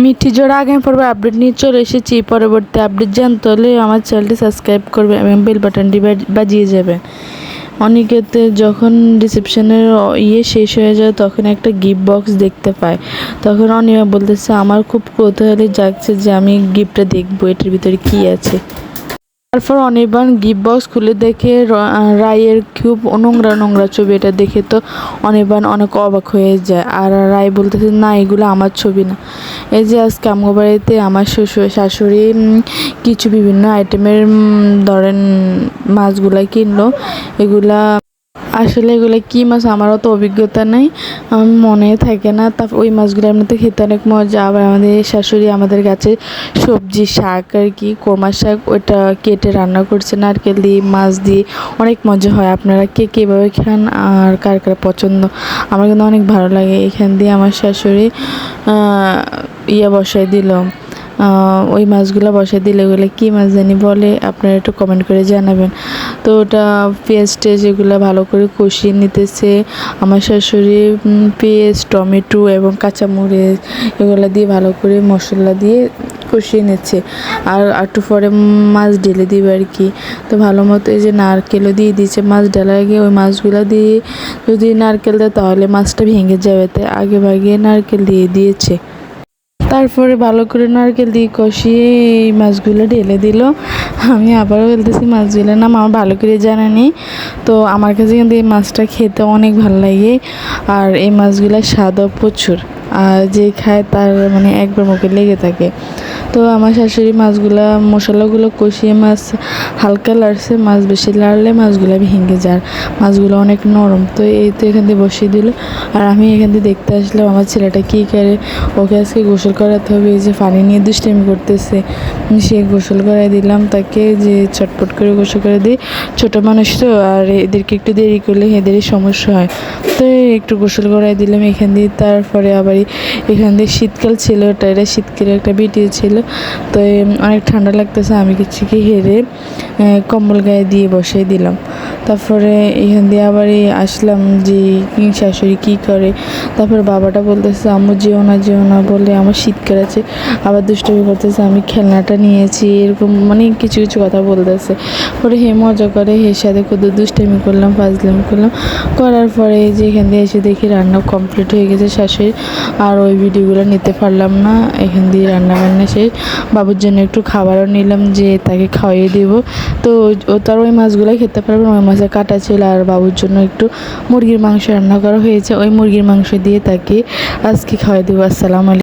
মিষ্টি জোড়া আগামী পর্বে আপডেট নিয়ে চলে এসেছি। পরবর্তী আপডেট জানতে হলে আমার চ্যানেলটি সাবস্ক্রাইব করবে এবং বেল বাটনটি বাজিয়ে যাবে। অনিকেতে যখন রিসেপশনের শেষ হয়ে যায় তখন একটা গিফট বক্স দেখতে পায়। তখন অনিমা বলতেছে, আমার খুব কৌতূহলী জাগছে যে আমি গিফটটা দেখবো এটার ভিতরে কি আছে। তারপর অনির্বাণ গিফট বক্স খুলে দেখে রায়ের খুব নোংরা নোংরা ছবি। এটা দেখে তো অনির্বাণ অনেক অবাক হয়ে যায়। আর রায় বলতেছে, না এগুলো আমার ছবি না। এই যে আজকে আমগো বাড়িতে আমার শাশুড়ি কিছু বিভিন্ন আইটেমের ধরেন মাছগুলা কিনলো। এগুলো কী মাছ আমারও তো অভিজ্ঞতা নেই, আমার মনে থাকে না। তারপর ওই মাছগুলো এমনিতে খেতে অনেক মজা। আবার আমাদের শাশুড়ি আমাদের কাছে সবজি শাক আর কি কোরমা শাক ওইটা কেটে রান্না করছে নারকেল দিয়ে মাছ দিয়ে, অনেক মজা হয়। আপনারা কে কীভাবে খান আর কার কার পছন্দ, আমার কিন্তু অনেক ভালো লাগে। এখান দিয়ে আমার শাশুড়ি বসাই দিল, ওই মাছগুলো বসাই দিলে ওগুলো কী মাছ জানি বলে, আপনারা একটু কমেন্ট করে জানাবেন। তো ওটা পেঁয়াজ টেজ এগুলো ভালো করে কষিয়ে নিতেছে আমার শাশুড়ি। পেঁয়াজ টমেটো এবং কাঁচামরিচ এগুলো দিয়ে ভালো করে মশলা দিয়ে কষিয়ে নিচ্ছে। আর একটু পরে মাছ ঢেলে দিবে আর কি। তো ভালো মতো এই যে নারকেলও দিয়ে দিচ্ছে মাছ ঢালার আগে। ওই মাছগুলো দিয়ে যদি নারকেল দেয় তাহলে মাছটা ভেঙে যাবে, তাই আগে ভাগে নারকেল দিয়ে দিয়েছে। তারপরে ভালো করে নারকেল দিয়ে কষিয়ে এই মাছগুলো ঢেলে দিল। আমি আবারও বলতেছি মাছগুলোর নাম আমার ভালো করে জানা নেই। তো আমার কাছে কিন্তু এই মাছটা খেতে অনেক ভালো লাগে। আর এই মাছগুলোর স্বাদও প্রচুর, আর যে খায় তার মানে একবার মুখে লেগে থাকে। তো আমার শাশুড়ি মাছগুলা মশলাগুলো কষিয়ে মাছ হালকা লাড়ছে, মাছ বেশি লাড়লে মাছগুলো ভেঙে যায়, মাছগুলো অনেক নরম। তো এই তো এখান দিয়ে বসিয়ে দিল। আর আমি এখান দিয়ে দেখতে আসলাম আমার ছেলেটা কী করে। ওকে আজকে গোসল করাতে হবে, এই যে পানি নিয়ে দুষ্টামি করতেছে, সে গোসল করাই দিলাম তাকে, যে চটপট করে গোসল করে দিই। ছোটো মানুষ তো, আর এদেরকে একটু দেরি করলে এদেরই সমস্যা হয়, তো একটু গোসল করাই দিলাম এখান দিয়ে। তারপরে আবার এখান দিয়ে শীতকাল ছিল, এটা শীতকালের একটা ভিডিও ছিল। তো অনেক ঠান্ডা লাগতেছে, আমি কিছু কি হেরে কম্বল গায়ে দিয়ে বসিয়ে দিলাম। তারপরে এখান দিয়ে আবার আসলাম যে শাশুড়ি কী করে। তারপর বাবাটা বলতেছে, আম্মু যেও না বলে আমার শীতকাল আছে, আবার দুষ্টুমি করতেছে, আমি খেলনাটা নিয়েছি, এরকম মানে কিছু কিছু কথা বলতেছে। পরে মজা করে সাথে কত দুষ্টামি করলাম, ফাজলামি করলাম। করার পরে যে এখান দিয়ে এসে দেখি রান্না কমপ্লিট হয়ে গেছে শাশুড়ি। আর ওই ভিডিওগুলো নিতে পারলাম না, এখান দিয়ে রান্না বান্না শেষ। বাবুর জন্য একটু খাবারও নিলাম যে তাকে খাওয়াই দেবো। তো ও তার ওই মাছগুলোই খেতে পারবে, ওই মাছের কাটা ছিল। আর বাবুর জন্য একটু মুরগির মাংস রান্না করা হয়েছে, ওই মুরগির মাংস দিয়ে তাকে আজকে খাওয়াই দেবো। আসসালামু আলাইকুম।